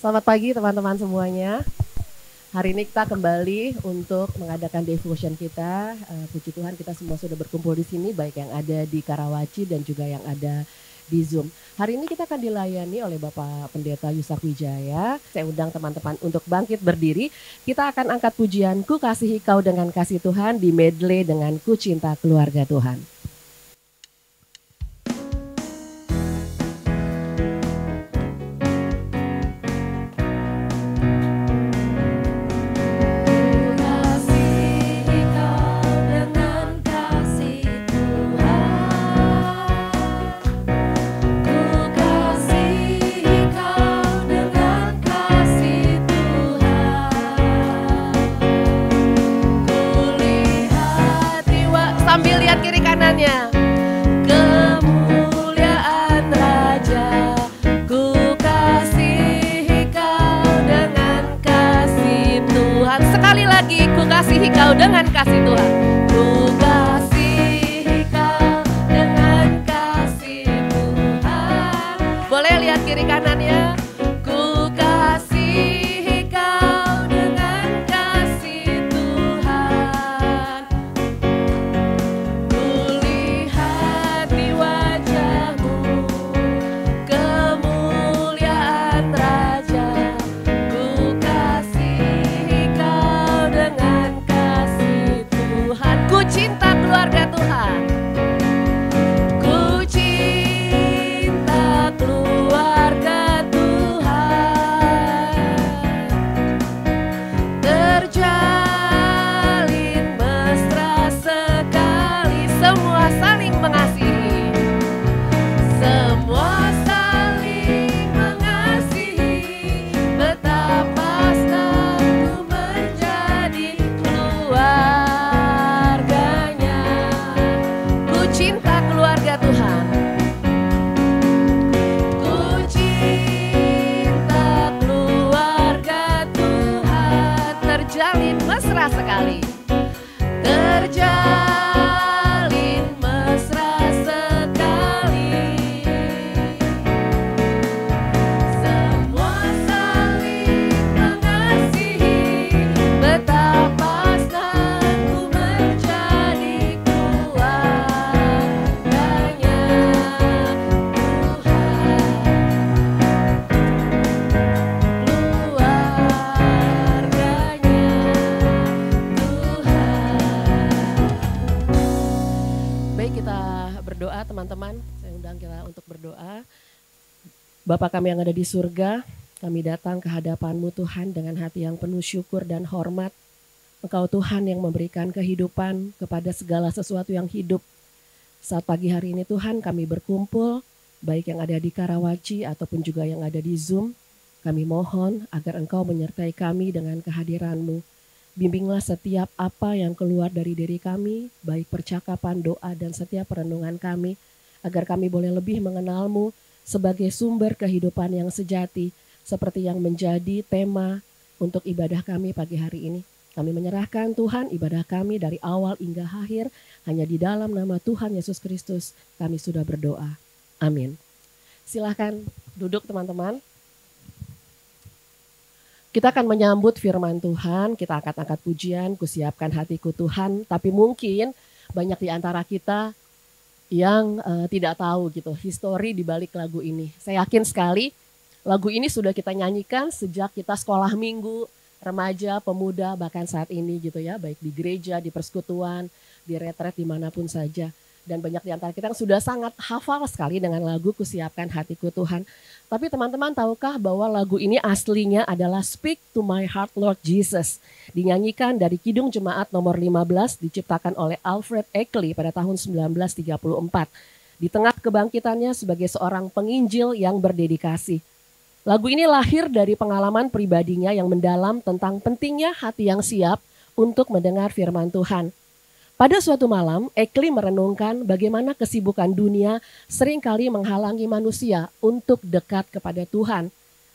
Selamat pagi teman-teman semuanya. Hari ini kita kembali untuk mengadakan devotion kita. Puji Tuhan kita semua sudah berkumpul di sini, baik yang ada di Karawaci dan juga yang ada di Zoom. Hari ini kita akan dilayani oleh Bapak Pendeta Yusak Wijaya. Saya undang teman-teman untuk bangkit berdiri. Kita akan angkat pujian Ku Kasihi Kau Dengan Kasih Tuhan di medley dengan Ku Cinta Keluarga Tuhan. Kemuliaan Raja, ku kasihi kau dengan kasih Tuhan. Sekali lagi, ku kasihi kau dengan kasih Tuhan. Ku kasihi kau dengan kasih Tuhan. Boleh lihat kiri kanannya. Ku kasihi kau dengan kasih Tuhan. Kulihat di wajahmu kemuliaan Raja. Ku kasihi kau dengan kasih Tuhan. Ku cinta keluarga Tuhan. Ku cinta keluarga Tuhan. Terjalin mesra sekali, semua saling mengasihi. Semua saling mengasihi. Betapa senangku menjadi keluarganya. Ku cinta keluarga Tuhan. Ku cinta keluarga Tuhan. Terjalin mesra sekali. Terjalin mesra sekali. Semua saling mengasihi. Betapa senangku menjadi keluarganya Tuhan. Baik, kita berdoa teman-teman. Saya undang kita untuk berdoa. Bapa kami yang ada di surga, kami datang ke hadapan-Mu Tuhan dengan hati yang penuh syukur dan hormat. Engkau Tuhan yang memberikan kehidupan kepada segala sesuatu yang hidup. Saat pagi hari ini Tuhan kami berkumpul, baik yang ada di Karawaci ataupun juga yang ada di Zoom. Kami mohon agar Engkau menyertai kami dengan kehadiran-Mu. Bimbinglah setiap apa yang keluar dari diri kami, baik percakapan, doa, dan setiap perenungan kami, agar kami boleh lebih mengenal-Mu sebagai sumber kehidupan yang sejati, seperti yang menjadi tema untuk ibadah kami pagi hari ini. Kami menyerahkan Tuhan ibadah kami dari awal hingga akhir, hanya di dalam nama Tuhan Yesus Kristus kami sudah berdoa. Amin. Silahkan duduk teman-teman. Kita akan menyambut firman Tuhan, kita akan angkat pujian, Kusiapkan Hatiku Tuhan. Tapi mungkin banyak di antara kita yang tidak tahu gitu histori di balik lagu ini. Saya yakin sekali lagu ini sudah kita nyanyikan sejak kita sekolah minggu, remaja, pemuda, bahkan saat ini gitu ya. Baik di gereja, di persekutuan, di retret, dimanapun saja. Dan banyak di antara kita yang sudah sangat hafal sekali dengan lagu Kusiapkan Hatiku Tuhan. Tapi teman-teman tahukah bahwa lagu ini aslinya adalah Speak to My Heart Lord Jesus. Dinyanyikan dari Kidung Jemaat nomor 15, diciptakan oleh Alfred Eckley pada tahun 1934. Di tengah kebangkitannya sebagai seorang penginjil yang berdedikasi. Lagu ini lahir dari pengalaman pribadinya yang mendalam tentang pentingnya hati yang siap untuk mendengar firman Tuhan. Pada suatu malam, Eckley merenungkan bagaimana kesibukan dunia seringkali menghalangi manusia untuk dekat kepada Tuhan.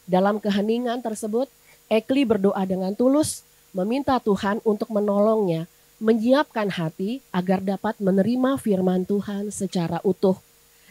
Dalam keheningan tersebut, Eckley berdoa dengan tulus, meminta Tuhan untuk menolongnya, menyiapkan hati agar dapat menerima firman Tuhan secara utuh.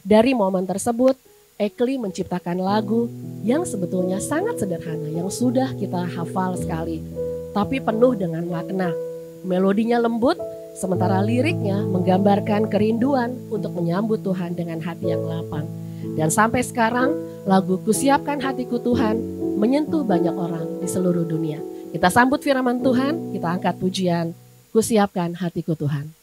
Dari momen tersebut, Ekli menciptakan lagu yang sebetulnya sangat sederhana, yang sudah kita hafal sekali, tapi penuh dengan makna. Melodinya lembut, sementara liriknya menggambarkan kerinduan untuk menyambut Tuhan dengan hati yang lapang. Dan sampai sekarang, lagu Kusiapkan Hatiku Tuhan menyentuh banyak orang di seluruh dunia. Kita sambut firman Tuhan, kita angkat pujian, Kusiapkan Hatiku Tuhan.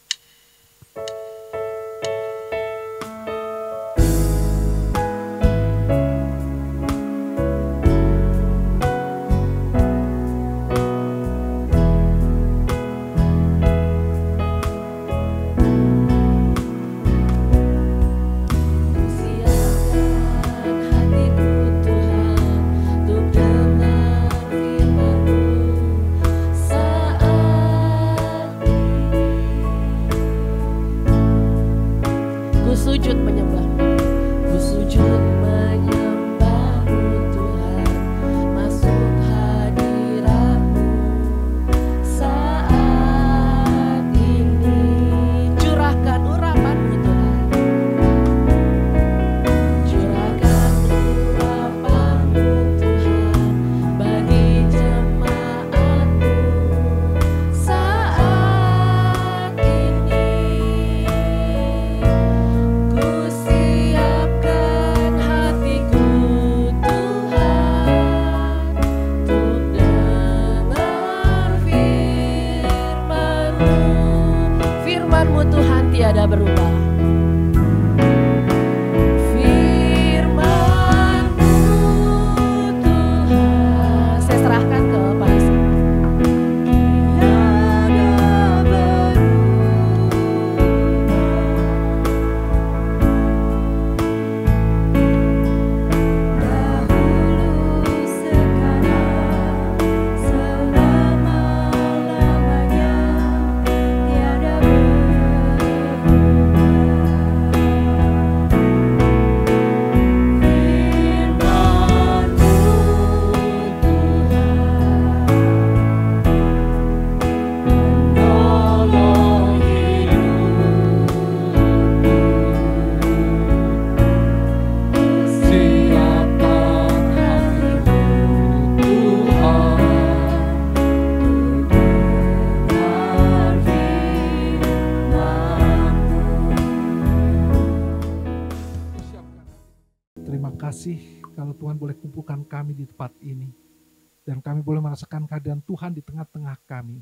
Kalau Tuhan boleh kumpulkan kami di tempat ini dan kami boleh merasakan kehadiran Tuhan di tengah-tengah kami.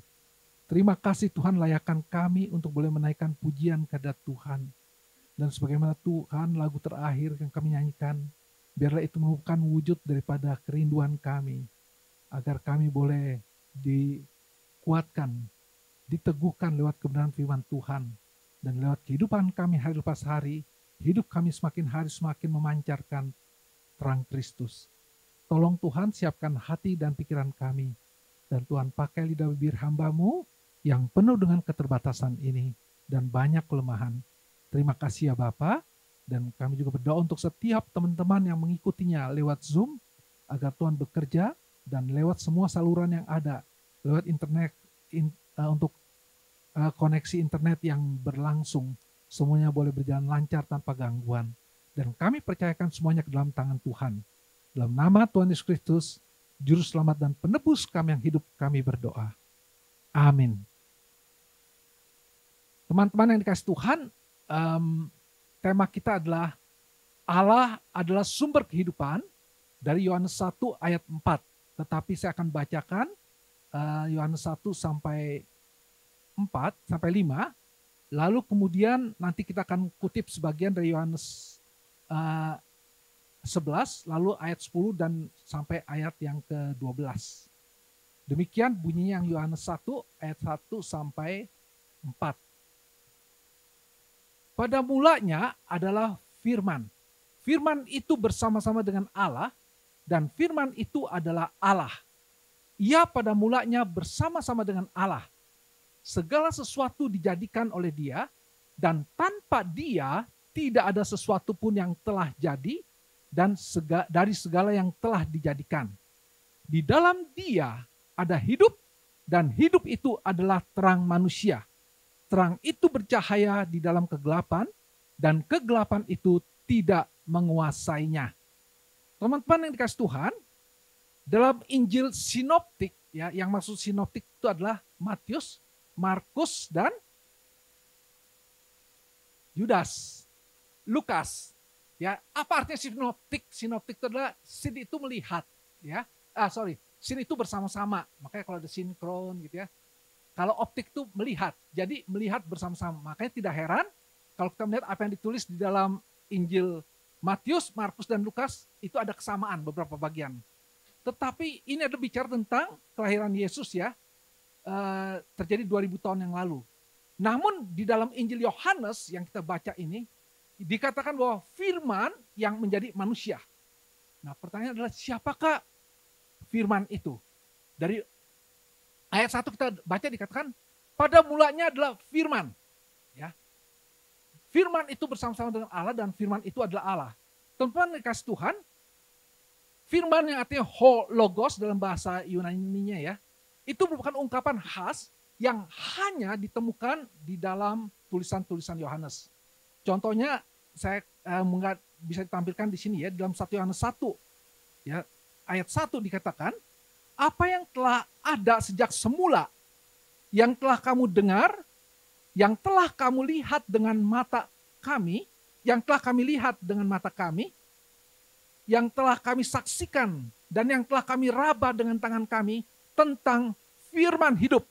Terima kasih Tuhan, layakkan kami untuk boleh menaikkan pujian kehadirat Tuhan. Dan sebagaimana Tuhan lagu terakhir yang kami nyanyikan, biarlah itu merupakan wujud daripada kerinduan kami, agar kami boleh dikuatkan, diteguhkan lewat kebenaran firman Tuhan, dan lewat kehidupan kami hari lepas hari, hidup kami semakin hari semakin memancarkan terang Kristus. Tolong Tuhan siapkan hati dan pikiran kami, dan Tuhan pakai lidah bibir hamba-Mu yang penuh dengan keterbatasan ini dan banyak kelemahan. Terima kasih ya Bapa, dan kami juga berdoa untuk setiap teman-teman yang mengikutinya lewat Zoom, agar Tuhan bekerja dan lewat semua saluran yang ada, lewat internet, untuk koneksi internet yang berlangsung, semuanya boleh berjalan lancar tanpa gangguan. Dan kami percayakan semuanya ke dalam tangan Tuhan. Dalam nama Tuhan Yesus Kristus, Juru Selamat dan Penebus kami yang hidup, kami berdoa. Amin. Teman-teman yang dikasih Tuhan, tema kita adalah Allah adalah sumber kehidupan dari Yohanes 1 ayat 4. Tetapi saya akan bacakan Yohanes 1 sampai 4 sampai 5. Lalu kemudian nanti kita akan kutip sebagian dari Yohanes 11, lalu ayat 10 dan sampai ayat yang ke-12. Demikian bunyinya yang Yohanes 1 ayat 1 sampai 4. Pada mulanya adalah firman. Firman itu bersama-sama dengan Allah, dan firman itu adalah Allah. Ia pada mulanya bersama-sama dengan Allah. Segala sesuatu dijadikan oleh Dia, dan tanpa Dia tidak ada sesuatu pun yang telah jadi, dan dari segala yang telah dijadikan. Di dalam Dia ada hidup, dan hidup itu adalah terang manusia. Terang itu bercahaya di dalam kegelapan, dan kegelapan itu tidak menguasainya. Teman-teman yang dikasih Tuhan, dalam Injil sinoptik, ya, yang maksud sinoptik itu adalah Matius, Markus, dan Yudas, Lukas. Ya, apa artinya sinoptik? Sinoptik itu adalah sin itu melihat, ya. Sin itu bersama-sama. Makanya kalau ada sinkron gitu ya. Kalau optik itu melihat. Jadi melihat bersama-sama. Makanya tidak heran kalau kita melihat apa yang ditulis di dalam Injil Matius, Markus, dan Lukas, itu ada kesamaan beberapa bagian. Tetapi ini ada bicara tentang kelahiran Yesus ya, terjadi 2000 tahun yang lalu. Namun di dalam Injil Yohanes yang kita baca ini, dikatakan bahwa firman yang menjadi manusia. Nah pertanyaan adalah siapakah firman itu? Dari ayat 1 kita baca dikatakan, pada mulanya adalah firman. Ya. Firman itu bersama-sama dengan Allah dan firman itu adalah Allah. Teman-teman dikasih Tuhan, firman yang artinya logos dalam bahasa Yunani-nya ya, itu merupakan ungkapan khas yang hanya ditemukan di dalam tulisan-tulisan Yohanes. Contohnya saya bisa ditampilkan di sini ya, dalam 1 Yohanes 1 ya, ayat 1 dikatakan, apa yang telah ada sejak semula, yang telah kamu dengar, yang telah kamu lihat dengan mata kami, yang telah kami lihat dengan mata kami, yang telah kami saksikan, dan yang telah kami raba dengan tangan kami tentang firman hidup.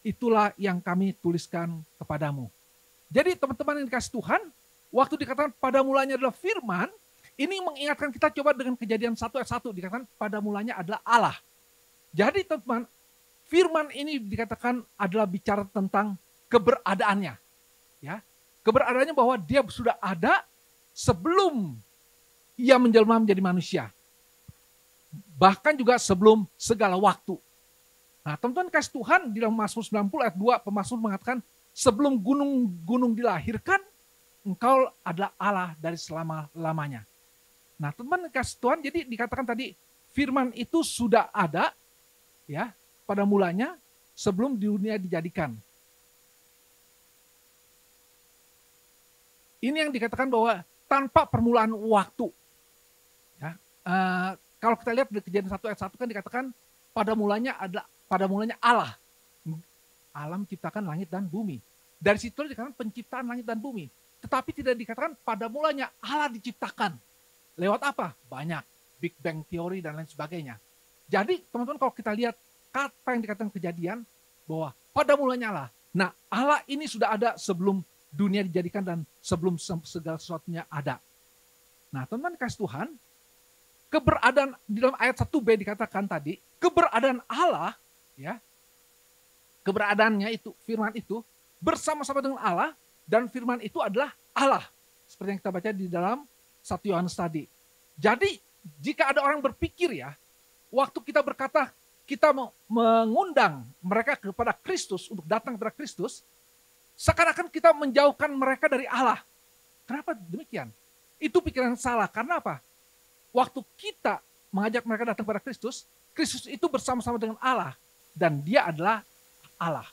Itulah yang kami tuliskan kepadamu. Jadi teman-teman yang dikasih Tuhan, waktu dikatakan pada mulanya adalah firman, ini mengingatkan kita coba dengan Kejadian 1 ayat 1, dikatakan pada mulanya adalah Allah. Jadi teman-teman, firman ini dikatakan adalah bicara tentang keberadaannya. Ya, keberadaannya bahwa dia sudah ada sebelum ia menjelma menjadi manusia. Bahkan juga sebelum segala waktu. Nah teman-teman kasih Tuhan di dalam Mazmur 90 ayat 2, pemazmur mengatakan, sebelum gunung-gunung dilahirkan, engkau adalah Allah dari selama-lamanya. Nah teman-teman kasih Tuhan, jadi dikatakan tadi, firman itu sudah ada, ya, pada mulanya sebelum dunia dijadikan. Ini yang dikatakan bahwa tanpa permulaan waktu. Ya, kalau kita lihat di Kejadian 1 ayat 1 kan dikatakan pada mulanya Allah. Allah menciptakan langit dan bumi. Dari situ dikatakan penciptaan langit dan bumi. Tetapi tidak dikatakan pada mulanya Allah diciptakan. Lewat apa? Banyak. Big Bang Theory dan lain sebagainya. Jadi teman-teman kalau kita lihat kata yang dikatakan Kejadian bahwa pada mulanya Allah. Nah Allah ini sudah ada sebelum dunia dijadikan dan sebelum segala sesuatunya ada. Nah teman-teman kasih Tuhan, keberadaan di dalam ayat 1b dikatakan tadi, keberadaan Allah, ya, keberadaannya itu, firman itu, bersama-sama dengan Allah, dan firman itu adalah Allah. Seperti yang kita baca di dalam 1 Yohanes tadi. Jadi jika ada orang berpikir ya, waktu kita berkata, kita mengundang mereka kepada Kristus, untuk datang kepada Kristus, seakan-akan kita menjauhkan mereka dari Allah. Kenapa demikian? Itu pikiran salah. Karena apa? Waktu kita mengajak mereka datang kepada Kristus, Kristus itu bersama-sama dengan Allah. Dan dia adalah Allah.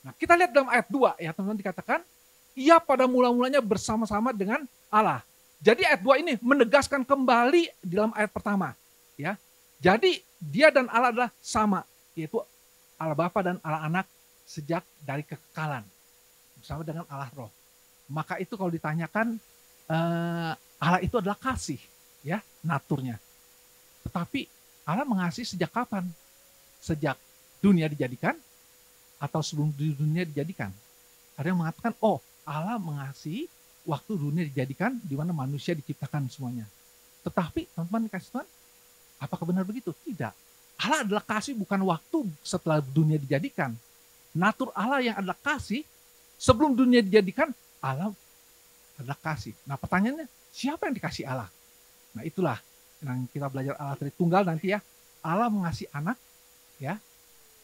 Nah kita lihat dalam ayat 2 ya teman-teman dikatakan, ia pada mula-mulanya bersama-sama dengan Allah. Jadi ayat 2 ini menegaskan kembali di dalam ayat pertama. Ya. Jadi dia dan Allah adalah sama, yaitu Allah Bapa dan Allah Anak sejak dari kekekalan. Bersama dengan Allah Roh. Maka itu kalau ditanyakan, Allah itu adalah kasih, ya, naturnya. Tetapi Allah mengasihi sejak kapan? Sejak dunia dijadikan atau sebelum dunia dijadikan? Ada yang mengatakan, oh Allah mengasihi waktu dunia dijadikan di mana manusia diciptakan semuanya. Tetapi teman-teman kasih Tuhan, apakah benar begitu? Tidak. Allah adalah kasih bukan waktu setelah dunia dijadikan. Natur Allah yang adalah kasih, sebelum dunia dijadikan, Allah adalah kasih. Nah pertanyaannya, siapa yang dikasih Allah? Nah itulah yang kita belajar Allah Tritunggal nanti ya. Allah mengasihi anak, ya,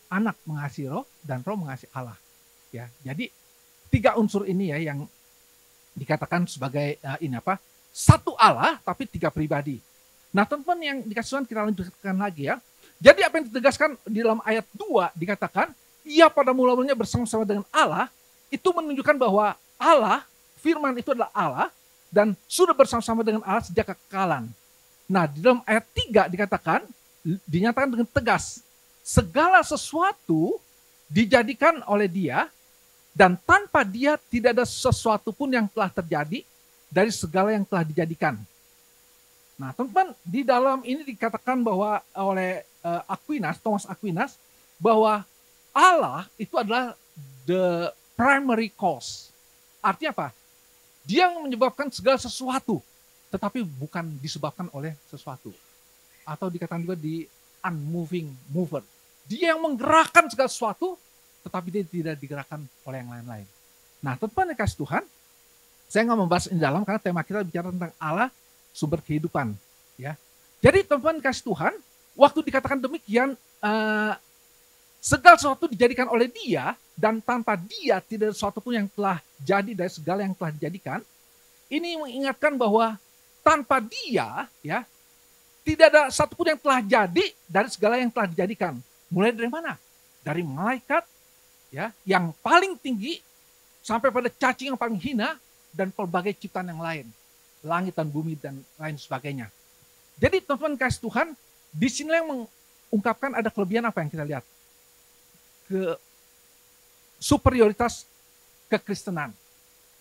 anak mengasihi roh, dan roh mengasihi Allah. Ya, jadi 3 unsur ini ya yang dikatakan sebagai satu Allah tapi 3 pribadi. Nah teman-teman yang dikasih Tuhan kita lanjutkan lagi ya. Jadi apa yang ditegaskan di dalam ayat 2 dikatakan, ia pada mula-mulanya bersama-sama dengan Allah, itu menunjukkan bahwa Allah, firman itu adalah Allah, dan sudah bersama-sama dengan Allah sejak kekekalan. Nah, di dalam ayat 3 dikatakan, dinyatakan dengan tegas, segala sesuatu dijadikan oleh Dia, dan tanpa Dia tidak ada sesuatu pun yang telah terjadi dari segala yang telah dijadikan. Nah, teman-teman, di dalam ini dikatakan bahwa oleh Thomas Aquinas, bahwa Allah itu adalah the primary cause. Artinya apa? Dia yang menyebabkan segala sesuatu, tetapi bukan disebabkan oleh sesuatu. Atau dikatakan juga di unmoving mover. Dia yang menggerakkan segala sesuatu, tetapi dia tidak digerakkan oleh yang lain-lain. Nah, teman-teman yang kasih Tuhan, saya nggak membahas ini dalam karena tema kita bicara tentang Allah, sumber kehidupan. Ya. Jadi teman-teman kasih Tuhan, waktu dikatakan demikian, segala sesuatu dijadikan oleh Dia, dan tanpa Dia tidak ada sesuatu pun yang telah jadi dari segala yang telah dijadikan. Ini mengingatkan bahwa tanpa Dia, ya, tidak ada satu pun yang telah jadi dari segala yang telah dijadikan. Mulai dari mana? Dari malaikat, ya, yang paling tinggi sampai pada cacing yang paling hina dan pelbagai ciptaan yang lain, langit dan bumi dan lain sebagainya. Jadi teman-teman kasih Tuhan, di sini yang mengungkapkan ada kelebihan apa yang kita lihat? Ke superioritas kekristenan.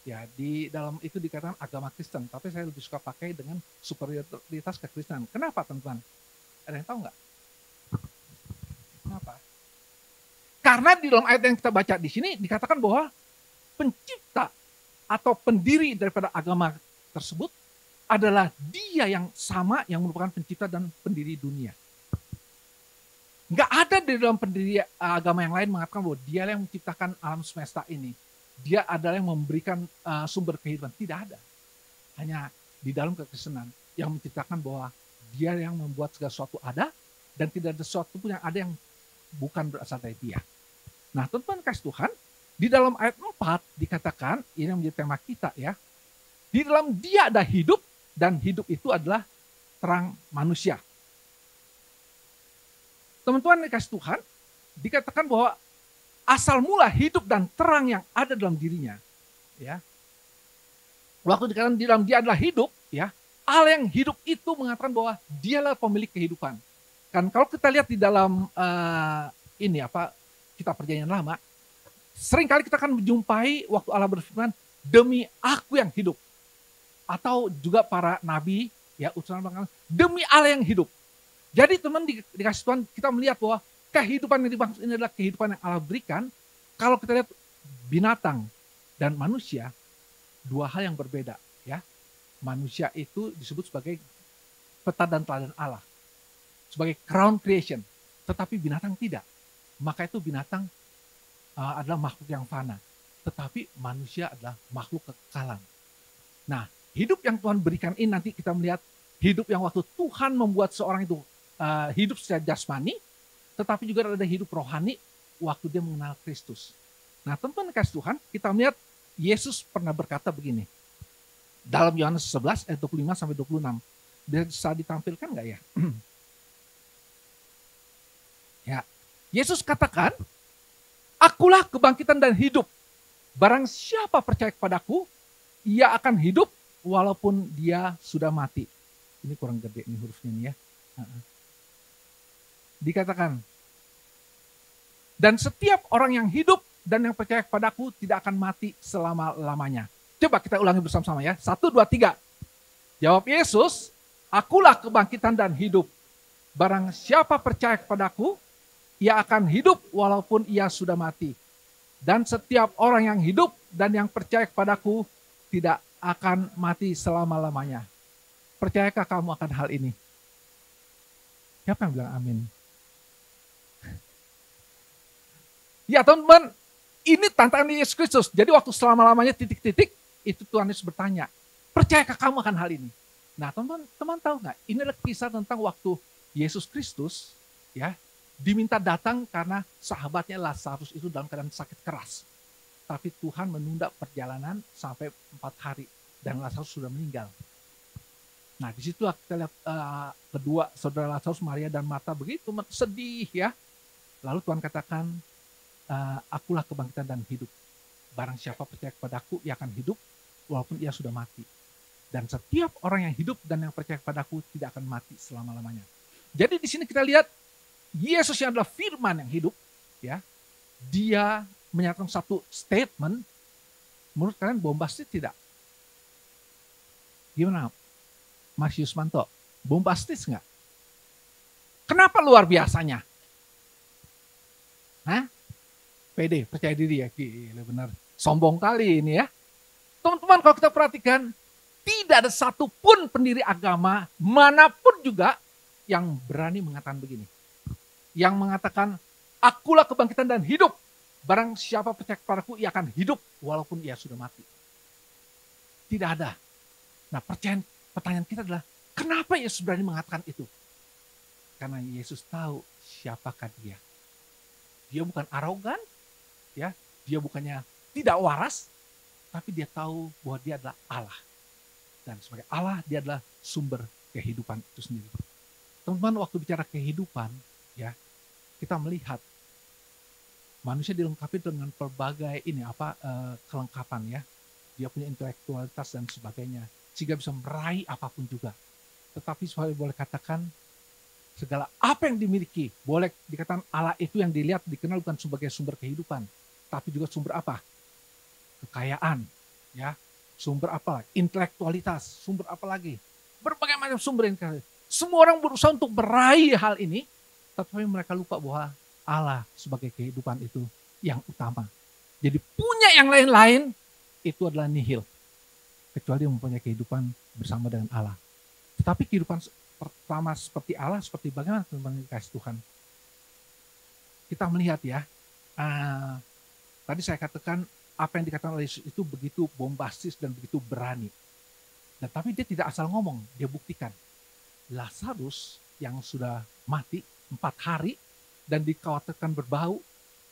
Ya, di dalam itu dikatakan agama Kristen, tapi saya lebih suka pakai dengan superioritas kekristenan. Kenapa teman-teman? Ada yang tahu nggak? Kenapa? Karena di dalam ayat yang kita baca di sini dikatakan bahwa pencipta atau pendiri daripada agama tersebut adalah Dia yang sama yang merupakan pencipta dan pendiri dunia. Nggak ada di dalam pendiri agama yang lain mengatakan bahwa Dia yang menciptakan alam semesta ini. Dia adalah yang memberikan sumber kehidupan. Tidak ada. Hanya di dalam kekristenan yang menciptakan bahwa Dia yang membuat segala sesuatu ada, dan tidak ada sesuatu pun yang ada yang bukan berasal dari Dia. Nah, teman-teman kasih Tuhan, di dalam ayat 4 dikatakan, ini yang menjadi tema kita ya, di dalam Dia ada hidup, dan hidup itu adalah terang manusia. Teman-teman yang kasih Tuhan, dikatakan bahwa asal mula hidup dan terang yang ada dalam dirinya. Ya. Waktu dikatakan di dalam Dia adalah hidup, ya, Allah yang hidup itu mengatakan bahwa Dialah pemilik kehidupan. Kan kalau kita lihat di dalam kitab Perjanjian Lama, seringkali kita akan menjumpai waktu Allah berfirman, demi Aku yang hidup. Atau juga para nabi, ya, utusan Allah, demi Allah yang hidup. Jadi teman dikasih Tuhan, kita melihat bahwa kehidupan yang dimaksud ini adalah kehidupan yang Allah berikan. Kalau kita lihat binatang dan manusia, dua hal yang berbeda. Ya, manusia itu disebut sebagai peta dan teladan Allah, sebagai crown creation. Tetapi binatang tidak. Maka itu binatang adalah makhluk yang fana. Tetapi manusia adalah makhluk kekekalan. Nah, hidup yang Tuhan berikan ini nanti kita melihat hidup yang waktu Tuhan membuat seorang itu hidup secara jasmani, tetapi juga ada hidup rohani waktu dia mengenal Kristus. Nah, teman-teman kasih Tuhan, kita melihat Yesus pernah berkata begini. Dalam Yohanes 11 ayat 25 sampai 26. Bisa ditampilkan nggak ya? Ya, Yesus katakan, Akulah kebangkitan dan hidup. Barang siapa percaya kepadaku, ia akan hidup walaupun dia sudah mati. Ini kurang gede nih hurufnya nih ya. Dikatakan, dan setiap orang yang hidup dan yang percaya kepadaku tidak akan mati selama-lamanya. Coba kita ulangi bersama-sama ya. 1, 2, 3. Jawab Yesus, Akulah kebangkitan dan hidup. Barang siapa percaya kepadaku, ia akan hidup walaupun ia sudah mati. Dan setiap orang yang hidup dan yang percaya kepadaku tidak akan mati selama-lamanya. Percayakah kamu akan hal ini? Siapa yang bilang amin? Ya teman-teman, ini tantangan Yesus Kristus. Jadi waktu selama-lamanya titik-titik, itu Tuhan Yesus bertanya, percayakah kamu akan hal ini? Nah teman-teman tahu nggak? Ini adalah kisah tentang waktu Yesus Kristus ya diminta datang karena sahabatnya Lazarus itu dalam keadaan sakit keras. Tapi Tuhan menunda perjalanan sampai 4 hari dan Lazarus sudah meninggal. Nah disitulah kita lihat kedua saudara Lazarus, Maria dan Marta begitu sedih ya. Lalu Tuhan katakan, Akulah kebangkitan dan hidup. Barang siapa percaya kepadaku, ia akan hidup walaupun ia sudah mati. Dan setiap orang yang hidup dan yang percaya kepadaku tidak akan mati selama-lamanya. Jadi di sini kita lihat Yesus yang adalah firman yang hidup, ya. Dia menyatakan satu statement, menurut kalian bombastis tidak? Gimana Mas Yusmanto? Bombastis nggak? Kenapa luar biasanya? Hah? Pede, percaya diri ya, gila benar. Sombong kali ini ya. Teman-teman kalau kita perhatikan, tidak ada satupun pendiri agama manapun juga yang berani mengatakan begini. Yang mengatakan, akulah kebangkitan dan hidup. Barang siapa percaya kepadaku, ia akan hidup walaupun ia sudah mati. Tidak ada. Nah pertanyaan kita adalah, kenapa Yesus berani mengatakan itu? Karena Yesus tahu siapakah dia. Dia bukan arogan, ya. Dia bukannya tidak waras, tapi dia tahu bahwa dia adalah Allah. Dan sebagai Allah, dia adalah sumber kehidupan itu sendiri. Teman-teman, waktu bicara kehidupan, ya, kita melihat manusia dilengkapi dengan berbagai kelengkapan ya. Dia punya intelektualitas dan sebagainya, sehingga bisa meraih apapun juga. Tetapi saya boleh katakan, segala apa yang dimiliki, boleh dikatakan Allah itu yang dilihat, dikenal bukan sebagai sumber kehidupan, tapi juga sumber apa? Kekayaan, ya. Sumber apa? Intelektualitas, sumber apa lagi? Berbagai macam sumber yang semua orang berusaha untuk meraih hal ini, tetapi mereka lupa bahwa Allah sebagai kehidupan itu yang utama. Jadi punya yang lain-lain itu adalah nihil, kecuali yang mempunyai kehidupan bersama dengan Allah. Tetapi kehidupan pertama seperti Allah, seperti bagaimana teman-teman dikasih Tuhan? Kita melihat ya, tadi saya katakan apa yang dikatakan oleh Yesus itu begitu bombastis dan begitu berani. Dan tapi dia tidak asal ngomong, dia buktikan. Lazarus yang sudah mati 4 hari dan dikhawatirkan berbau,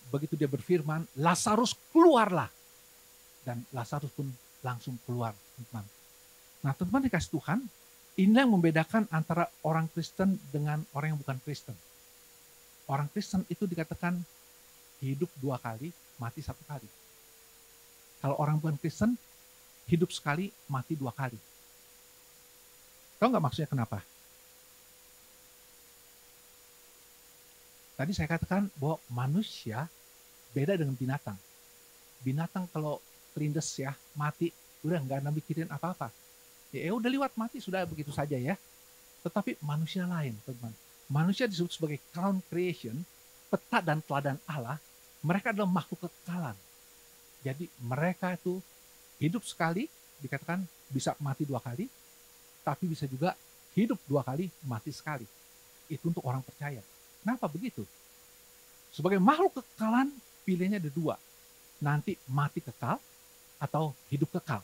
begitu dia berfirman, Lazarus keluarlah. Dan Lazarus pun langsung keluar, teman-teman. Nah, teman-teman dikasih Tuhan, inilah yang membedakan antara orang Kristen dengan orang yang bukan Kristen. Orang Kristen itu dikatakan hidup 2 kali, mati 1 kali. Kalau orang bukan Kristen, hidup sekali, mati 2 kali. Tahu nggak maksudnya kenapa? Tadi saya katakan bahwa manusia beda dengan binatang. Binatang kalau kelindes ya, mati, udah nggak ada mikirin apa-apa. Ya udah lewat mati, sudah begitu saja ya. Tetapi manusia lain, teman-teman. Manusia disebut sebagai crown creation, peta dan teladan Allah. Mereka adalah makhluk kekalan. Jadi mereka itu hidup sekali, dikatakan bisa mati 2 kali, tapi bisa juga hidup 2 kali, mati sekali. Itu untuk orang percaya. Kenapa begitu? Sebagai makhluk kekalan, pilihannya ada 2. Nanti mati kekal atau hidup kekal.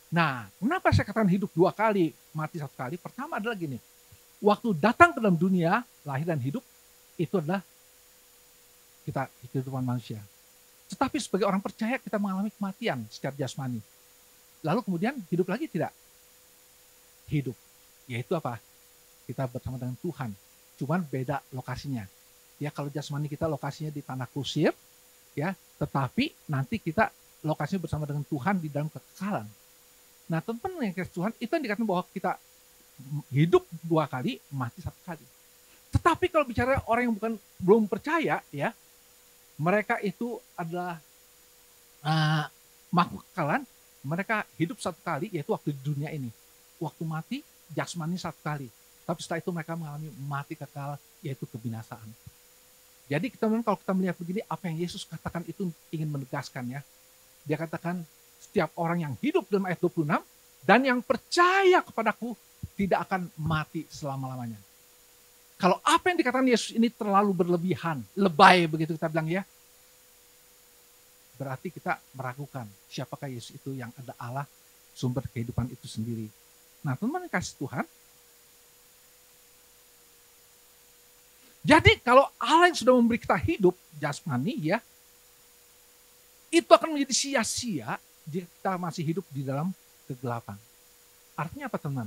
Nah, kenapa saya katakan hidup 2 kali, mati 1 kali? Pertama adalah gini, waktu datang ke dalam dunia, lahir dan hidup, itu adalah kehidupan manusia. Tetapi sebagai orang percaya kita mengalami kematian secara jasmani. Lalu kemudian hidup lagi tidak? Hidup. Yaitu apa? Kita bersama dengan Tuhan. Cuman beda lokasinya. Ya kalau jasmani kita lokasinya di tanah kusir, ya, tetapi nanti kita lokasinya bersama dengan Tuhan di dalam kekekalan. Nah, teman-teman yang kasih Tuhan, itu yang dikatakan bahwa kita hidup 2 kali, mati 1 kali. Tetapi kalau bicara orang yang belum percaya, ya, mereka itu adalah makhluk kekalan, mereka hidup 1 kali, yaitu waktu di dunia ini. Waktu mati, jasmani 1 kali. Tapi setelah itu mereka mengalami mati kekal, yaitu kebinasaan. Jadi kalau kita melihat begini, apa yang Yesus katakan itu ingin menegaskan ya. Dia katakan, setiap orang yang hidup dalam ayat 26, dan yang percaya kepadaku, tidak akan mati selama-lamanya. Kalau apa yang dikatakan Yesus ini terlalu berlebihan, lebay begitu kita bilang ya, berarti kita meragukan siapakah Yesus itu yang ada Allah, sumber kehidupan itu sendiri. Nah, teman-teman kasih Tuhan, jadi kalau Allah yang sudah memberi kita hidup jasmani ya, itu akan menjadi sia-sia jika kita masih hidup di dalam kegelapan. Artinya apa teman?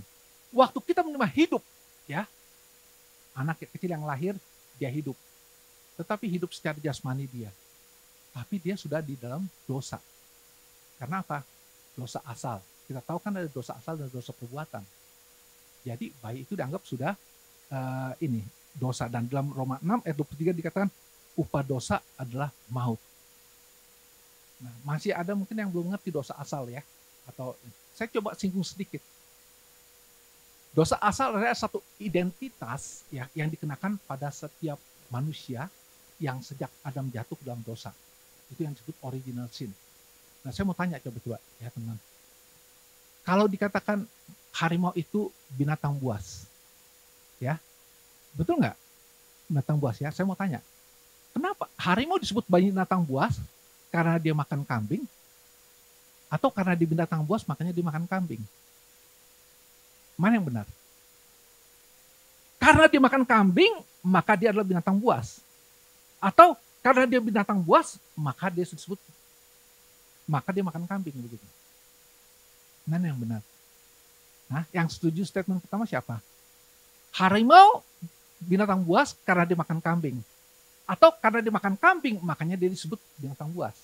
Waktu kita menerima hidup ya, anak kecil yang lahir dia hidup, tetapi hidup secara jasmani dia. Tapi dia sudah di dalam dosa. Karena apa? Dosa asal. Kita tahu kan ada dosa asal dan dosa perbuatan. Jadi bayi itu dianggap sudah ini dosa. Dan dalam Roma 6 ayat 23 dikatakan upah dosa adalah maut. Nah, masih ada mungkin yang belum ngerti dosa asal ya. Atau saya coba singgung sedikit. Dosa asal adalah satu identitas ya yang dikenakan pada setiap manusia yang sejak Adam jatuh ke dalam dosa. Itu yang disebut original sin. Nah, saya mau tanya coba-coba ya teman. Kalau dikatakan harimau itu binatang buas, ya betul nggak binatang buas ya? Saya mau tanya, kenapa harimau disebut binatang buas? Karena dia makan kambing, atau karena dia binatang buas makanya dia makan kambing? Mana yang benar? Karena dia makan kambing, maka dia adalah binatang buas, atau karena dia binatang buas, maka dia makan kambing begitu. Mana yang benar? Nah, yang setuju statement pertama siapa? Harimau binatang buas karena dia makan kambing. Atau karena dia makan kambing, makanya dia disebut binatang buas.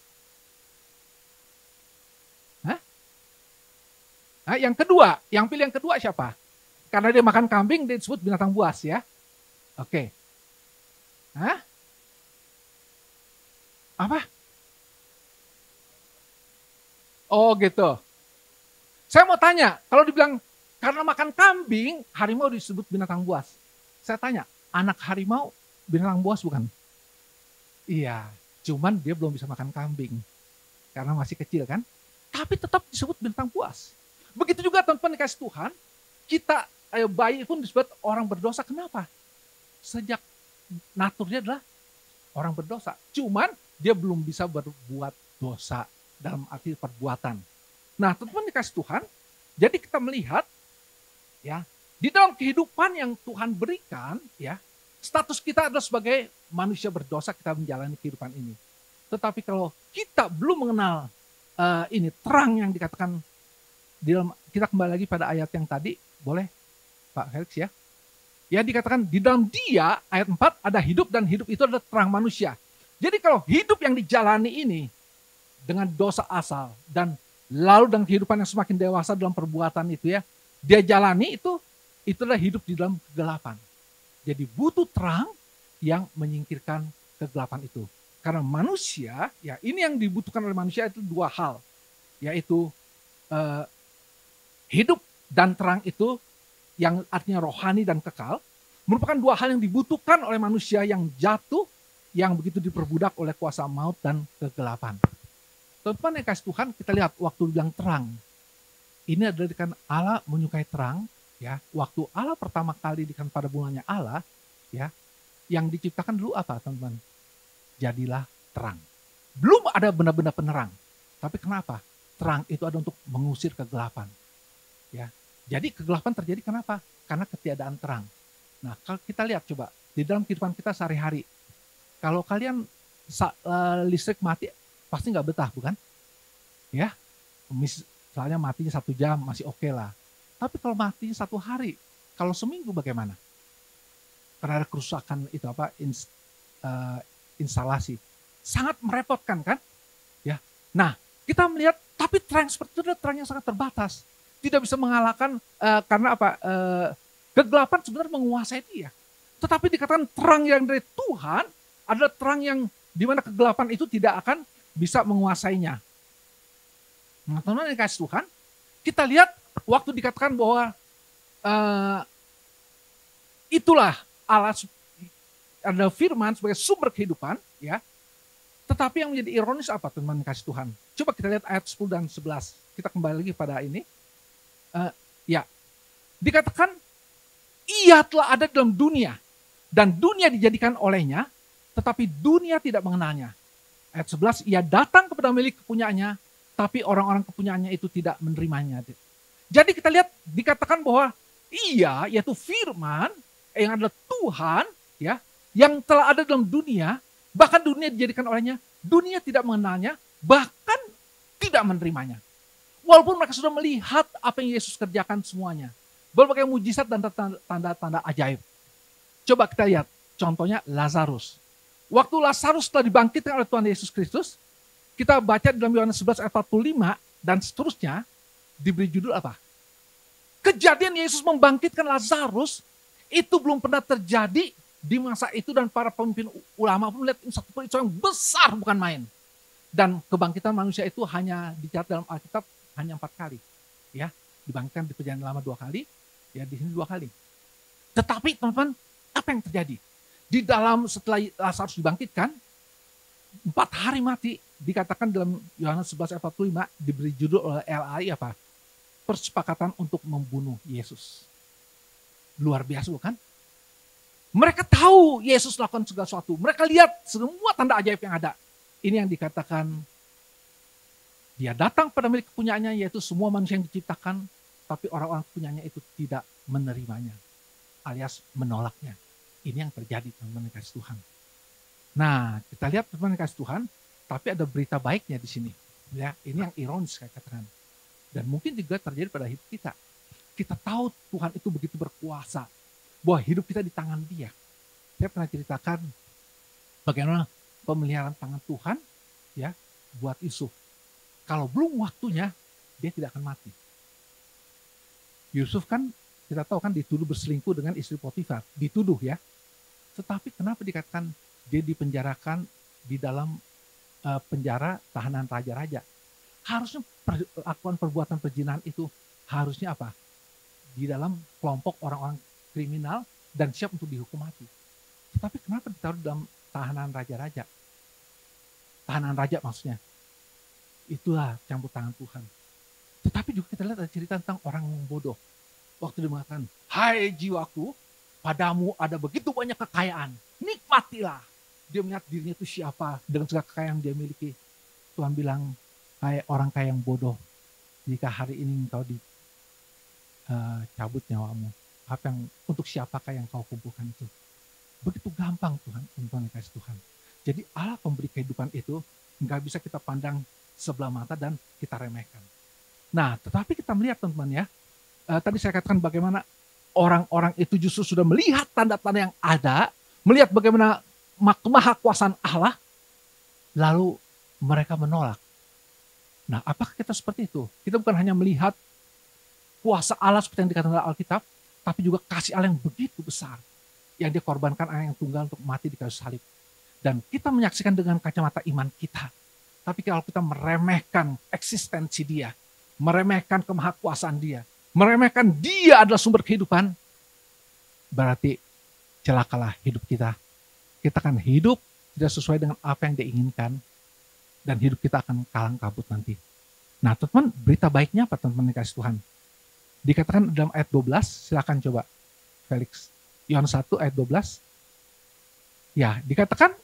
Hah? Nah, yang kedua, yang pilih yang kedua siapa? Karena dia makan kambing, dia disebut binatang buas ya. Oke. Hah? Apa? Oh gitu. Saya mau tanya, kalau dibilang karena makan kambing, harimau disebut binatang buas. Saya tanya, anak harimau binatang buas bukan? Iya, cuman dia belum bisa makan kambing. Karena masih kecil kan? Tapi tetap disebut binatang buas. Begitu juga teman-teman dikasih Tuhan, kita bayi pun disebut orang berdosa. Kenapa? Sejak naturnya adalah orang berdosa. Cuman dia belum bisa berbuat dosa dalam arti perbuatan. Nah, teman-teman dikasih Tuhan, jadi kita melihat ya, di dalam kehidupan yang Tuhan berikan, ya, status kita adalah sebagai manusia berdosa, kita menjalani kehidupan ini. Tetapi kalau kita belum mengenal ini terang yang dikatakan di dalam, kita kembali lagi pada ayat yang tadi, boleh Pak Felix ya? Ya, dikatakan di dalam Dia, ayat 4, ada hidup dan hidup itu adalah terang manusia. Jadi kalau hidup yang dijalani ini dengan dosa asal dan lalu dengan kehidupan yang semakin dewasa dalam perbuatan itu ya, dia jalani itulah hidup di dalam kegelapan. Jadi butuh terang yang menyingkirkan kegelapan itu. Karena manusia, ya ini yang dibutuhkan oleh manusia itu dua hal. Yaitu hidup dan terang itu yang artinya rohani dan kekal. Merupakan dua hal yang dibutuhkan oleh manusia yang jatuh, yang begitu diperbudak oleh kuasa maut dan kegelapan. Teman-teman yang kasih Tuhan, kita lihat waktu bilang terang. Ini adalah kan Allah menyukai terang, ya. Waktu Allah pertama kali dikan pada bunganya Allah, ya, yang diciptakan dulu apa, teman-teman? Jadilah terang. Belum ada benda-benda penerang. Tapi kenapa? Terang itu ada untuk mengusir kegelapan. Ya. Jadi kegelapan terjadi kenapa? Karena ketiadaan terang. Nah, kalau kita lihat coba di dalam kehidupan kita sehari-hari. Kalau kalian listrik mati, pasti nggak betah, bukan? Ya, misalnya matinya 1 jam masih oke lah. Tapi kalau matinya 1 hari, kalau seminggu bagaimana? Karena ada kerusakan itu apa? Instalasi. Sangat merepotkan kan? Ya. Nah, kita melihat, tapi terang seperti itu adalah terang yang sangat terbatas. Tidak bisa mengalahkan karena apa? Kegelapan sebenarnya menguasai dia. Tetapi dikatakan terang yang dari Tuhan adalah terang yang dimana kegelapan itu tidak akan bisa menguasainya. Nah, teman-teman yang kasih Tuhan, kita lihat waktu dikatakan bahwa itulah Allah ada firman sebagai sumber kehidupan, ya. Tetapi yang menjadi ironis apa, teman-teman yang kasih Tuhan? Coba kita lihat ayat 10 dan 11. Kita kembali lagi pada ini. Ya, dikatakan ia telah ada dalam dunia dan dunia dijadikan olehnya, tetapi dunia tidak mengenalnya. Ayat 11, ia datang kepada milik kepunyaannya, tapi orang-orang kepunyaannya itu tidak menerimanya. Jadi kita lihat dikatakan bahwa ia, yaitu firman, yang adalah Tuhan, ya, yang telah ada dalam dunia, bahkan dunia dijadikan olehnya, dunia tidak mengenalnya, bahkan tidak menerimanya. Walaupun mereka sudah melihat apa yang Yesus kerjakan semuanya. Berbagai mujizat dan tanda-tanda ajaib. Coba kita lihat, contohnya Lazarus. Waktu Lazarus telah dibangkitkan oleh Tuhan Yesus Kristus, kita baca dalam Yohanes 11 ayat 45 dan seterusnya, diberi judul apa? Kejadian Yesus membangkitkan Lazarus itu belum pernah terjadi di masa itu, dan para pemimpin ulama pun melihat satu peristiwa yang besar, bukan main. Dan kebangkitan manusia itu hanya dicatat dalam Alkitab hanya 4 kali. Ya, dibangkitkan di Perjanjian Lama 2 kali, ya di sini 2 kali. Tetapi teman-teman, apa yang terjadi? Di dalam setelah Lazarus dibangkitkan, 4 hari mati, dikatakan dalam Yohanes 11 ayat 45 diberi judul oleh LAI apa? Persepakatan untuk membunuh Yesus. Luar biasa bukan? Mereka tahu Yesus lakukan segala sesuatu. Mereka lihat semua tanda ajaib yang ada. Ini yang dikatakan, dia datang pada milik kepunyaannya, yaitu semua manusia yang diciptakan, tapi orang-orang kepunyaannya itu tidak menerimanya, alias menolaknya. Ini yang terjadi, teman-teman kasih Tuhan. Nah, kita lihat teman-teman kasih Tuhan, tapi ada berita baiknya di sini. Ya, ini yang ironis saya katakan. Dan mungkin juga terjadi pada hidup kita. Kita tahu Tuhan itu begitu berkuasa, bahwa hidup kita di tangan Dia. Saya pernah ceritakan bagaimana pemeliharaan tangan Tuhan ya buat Yusuf. Kalau belum waktunya, dia tidak akan mati. Yusuf kan kita tahu kan dituduh berselingkuh dengan istri Potifar, dituduh ya. Tetapi kenapa dikatakan dia dipenjarakan di dalam penjara tahanan raja-raja? Harusnya perlakuan perbuatan perzinahan itu harusnya apa? Di dalam kelompok orang-orang kriminal dan siap untuk dihukum mati. Tetapi kenapa ditaruh dalam tahanan raja-raja? Tahanan raja maksudnya. Itulah campur tangan Tuhan. Tetapi juga kita lihat ada cerita tentang orang yang bodoh. Waktu dia mengatakan, hai jiwaku, padamu ada begitu banyak kekayaan. Nikmatilah. Dia melihat dirinya itu siapa dengan segala kekayaan yang dia miliki. Tuhan bilang, hai orang kaya yang bodoh. Jika hari ini engkau dicabut nyawamu, apa yang untuk siapakah yang kau kumpulkan itu? Begitu gampang Tuhan untuk kasih Tuhan. Jadi Allah pemberi kehidupan itu nggak bisa kita pandang sebelah mata dan kita remehkan. Nah, tetapi kita melihat teman-teman ya, tadi saya katakan bagaimana orang-orang itu justru sudah melihat tanda-tanda yang ada, melihat bagaimana maha kuasaan Allah, lalu mereka menolak. Nah, apakah kita seperti itu? Kita bukan hanya melihat kuasa Allah seperti yang dikatakan dalam Alkitab, tapi juga kasih Allah yang begitu besar, yang dia korbankan anak yang tunggal untuk mati di kayu salib. Dan kita menyaksikan dengan kacamata iman kita. Tapi kalau kita meremehkan eksistensi Dia, meremehkan kemahakuasaan Dia, meremehkan Dia adalah sumber kehidupan, berarti celakalah hidup kita. Kita akan hidup tidak sesuai dengan apa yang Dia inginkan, dan hidup kita akan kalang kabut nanti. Nah teman-teman, berita baiknya apa teman-teman yang kasih Tuhan? Dikatakan dalam ayat 12, silakan coba Felix. Yohanes 1 ayat 12. Ya, dikatakan,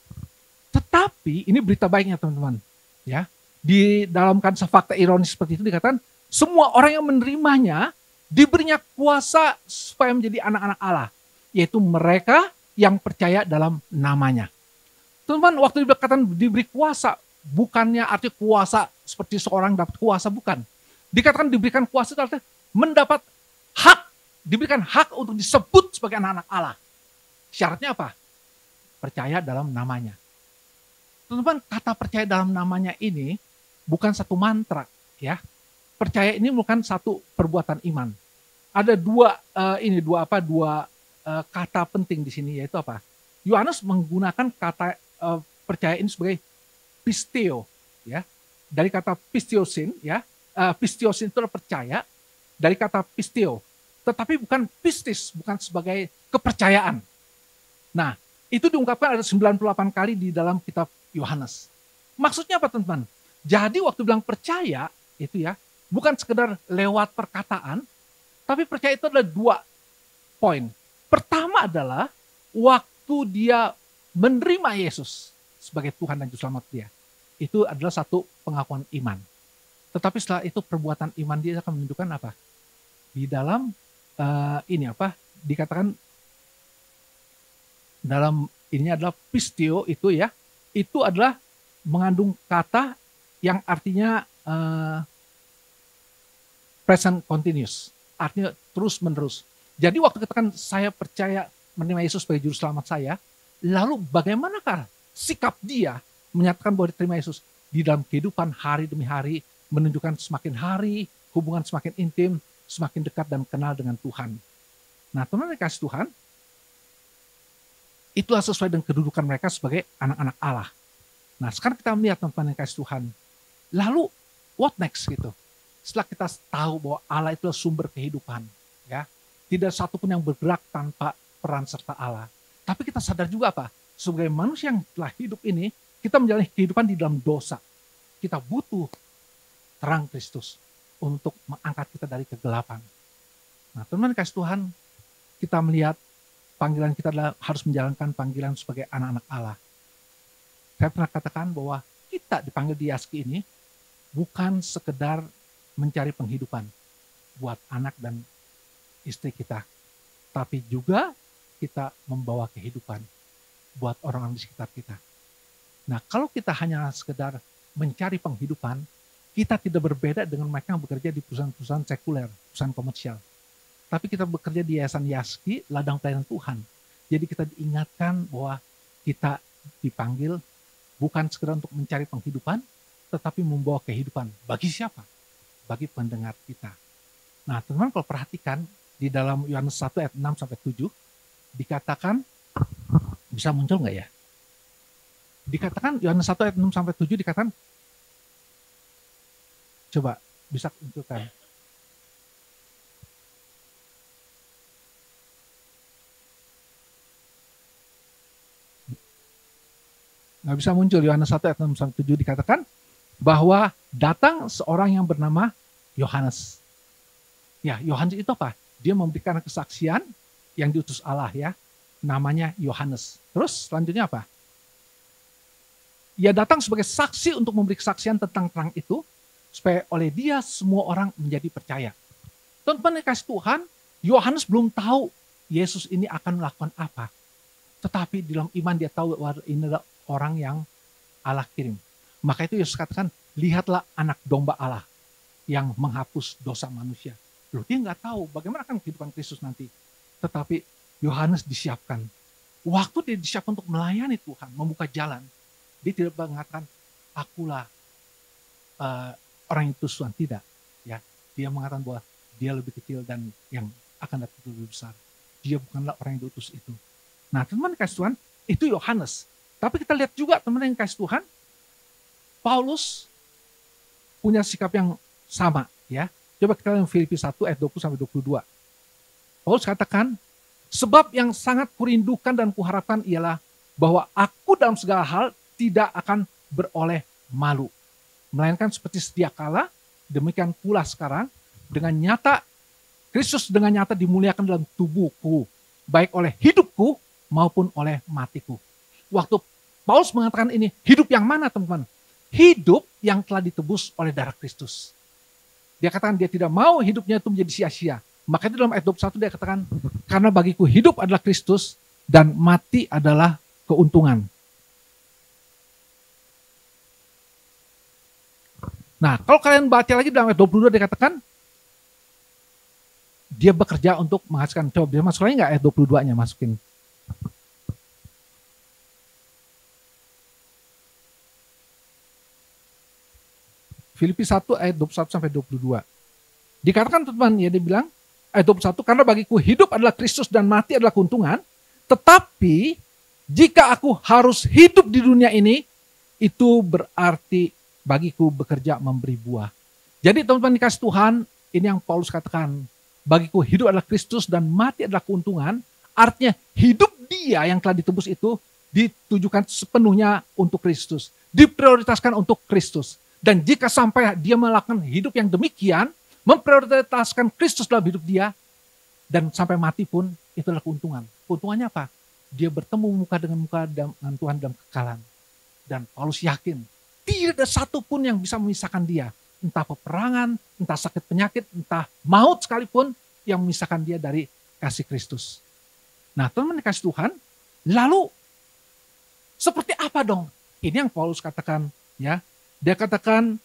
tetapi ini berita baiknya teman-teman. Ya, di dalam kancah fakta ironis seperti itu dikatakan, semua orang yang menerimanya diberinya kuasa supaya menjadi anak-anak Allah, yaitu mereka yang percaya dalam namanya. Teman-teman, waktu dikatakan diberi kuasa, bukannya arti kuasa seperti seorang dapat kuasa, bukan. Dikatakan diberikan kuasa itu artinya mendapat hak, diberikan hak untuk disebut sebagai anak-anak Allah. Syaratnya apa? Percaya dalam namanya. Teman-teman, kata percaya dalam namanya ini bukan satu mantra, ya. Percaya ini bukan satu perbuatan iman. Ada dua kata penting di sini, yaitu apa? Yohanes menggunakan kata percaya ini sebagai pisteo, ya. Dari kata pistiosin, ya. Pistiosin itu adalah percaya dari kata pisteo, tetapi bukan pistis, bukan sebagai kepercayaan. Nah, itu diungkapkan ada 98 kali di dalam kitab Yohanes. Maksudnya apa teman-teman? Jadi waktu bilang percaya itu ya, bukan sekedar lewat perkataan, tapi percaya itu adalah 2 poin. Pertama adalah waktu dia menerima Yesus sebagai Tuhan dan Juru Selamat dia. Itu adalah satu pengakuan iman. Tetapi setelah itu perbuatan iman dia akan menunjukkan apa? Di dalam dikatakan dalam ini adalah pistio itu ya, itu adalah mengandung kata yang artinya present continuous, artinya terus menerus. Jadi waktu katakan saya percaya menerima Yesus sebagai Juru Selamat saya, lalu bagaimanakah sikap dia menyatakan bahwa diterima Yesus di dalam kehidupan hari demi hari, menunjukkan semakin hari hubungan semakin intim, semakin dekat dan kenal dengan Tuhan. Nah, teman-teman yang kasih Tuhan, itulah sesuai dengan kedudukan mereka sebagai anak-anak Allah. Nah, sekarang kita melihat teman-teman yang kasih Tuhan. Lalu, what next gitu? Setelah kita tahu bahwa Allah itu sumber kehidupan, ya, tidak satu pun yang bergerak tanpa peran serta Allah. Tapi kita sadar juga apa? Sebagai manusia yang telah hidup ini, kita menjalani kehidupan di dalam dosa. Kita butuh terang Kristus untuk mengangkat kita dari kegelapan. Nah, teman-teman kasih Tuhan, kita melihat panggilan kita adalah harus menjalankan panggilan sebagai anak-anak Allah. Saya pernah katakan bahwa kita dipanggil di Yaski ini bukan sekedar mencari penghidupan buat anak dan istri kita, tapi juga kita membawa kehidupan buat orang-orang di sekitar kita. Nah, kalau kita hanya sekedar mencari penghidupan, kita tidak berbeda dengan mereka yang bekerja di perusahaan-perusahaan sekuler, perusahaan komersial. Tapi kita bekerja di Yayasan Yaski, ladang pelayanan Tuhan. Jadi kita diingatkan bahwa kita dipanggil bukan sekedar untuk mencari penghidupan, tetapi membawa kehidupan. Bagi siapa? Bagi pendengar kita. Nah, teman-teman kalau perhatikan, di dalam Yohanes 1 ayat 6-7, dikatakan, bisa muncul nggak ya? Dikatakan, Yohanes 1 ayat 6-7 dikatakan, coba bisa munculkan. Nggak bisa muncul. Yohanes 1 ayat 6-7 dikatakan bahwa datang seorang yang bernama Yohanes. Ya, Yohanes itu apa? Dia memberikan kesaksian yang diutus Allah ya. Namanya Yohanes. Terus selanjutnya apa? Ia datang sebagai saksi untuk memberi kesaksian tentang terang itu, supaya oleh dia semua orang menjadi percaya. Teman-teman yang kasih Tuhan, Yohanes belum tahu Yesus ini akan melakukan apa. Tetapi di dalam iman dia tahu bahwa ini adalah orang yang Allah kirim. Maka itu Yesus katakan, lihatlah anak domba Allah yang menghapus dosa manusia. Loh, dia nggak tahu bagaimana akan kehidupan Kristus nanti. Tetapi Yohanes disiapkan. Waktu dia disiapkan untuk melayani Tuhan, membuka jalan. Dia tidak mengatakan, akulah orang yang diutus Tuhan. Tidak. Ya, dia mengatakan bahwa dia lebih kecil dan yang akan datang lebih besar. Dia bukanlah orang yang diutus itu. Nah, teman-teman kasih Tuhan, itu Yohanes. Tapi kita lihat juga teman-teman yang kasih Tuhan, Paulus punya sikap yang sama. Ya, coba kita lihat Filipi 1 ayat 20-22. Paulus katakan, sebab yang sangat kurindukan dan kuharapkan ialah bahwa aku dalam segala hal tidak akan beroleh malu. Melainkan seperti sedia kala, demikian pula sekarang, dengan nyata, Kristus dengan nyata dimuliakan dalam tubuhku, baik oleh hidupku maupun oleh matiku. Waktu Paulus mengatakan ini, hidup yang mana teman-teman? Hidup yang telah ditebus oleh darah Kristus. Dia katakan dia tidak mau hidupnya itu menjadi sia-sia. Maka itu dalam ayat 21 dia katakan, karena bagiku hidup adalah Kristus dan mati adalah keuntungan. Nah, kalau kalian baca lagi dalam ayat 22 dia katakan, dia bekerja untuk menghasilkan. Coba dia masuk lagi nggak ayat 22-nya masukin. Filipi 1 ayat 21-22. Dikatakan teman-teman, ya dia bilang, ayat 21, karena bagiku hidup adalah Kristus dan mati adalah keuntungan, tetapi jika aku harus hidup di dunia ini, itu berarti bagiku bekerja memberi buah. Jadi teman-teman dikasih Tuhan, ini yang Paulus katakan, bagiku hidup adalah Kristus dan mati adalah keuntungan, artinya hidup dia yang telah ditebus itu ditujukan sepenuhnya untuk Kristus, diprioritaskan untuk Kristus. Dan jika sampai dia melakukan hidup yang demikian, memprioritaskan Kristus dalam hidup dia, dan sampai mati pun, itu adalah keuntungan. Keuntungannya apa? Dia bertemu muka dengan Tuhan dalam kekekalan. Dan Paulus yakin, tidak ada satupun yang bisa memisahkan dia. Entah peperangan, entah sakit penyakit, entah maut sekalipun, yang memisahkan dia dari kasih Kristus. Nah, teman-teman kasih Tuhan, lalu seperti apa dong? Ini yang Paulus katakan, ya. Dia katakan,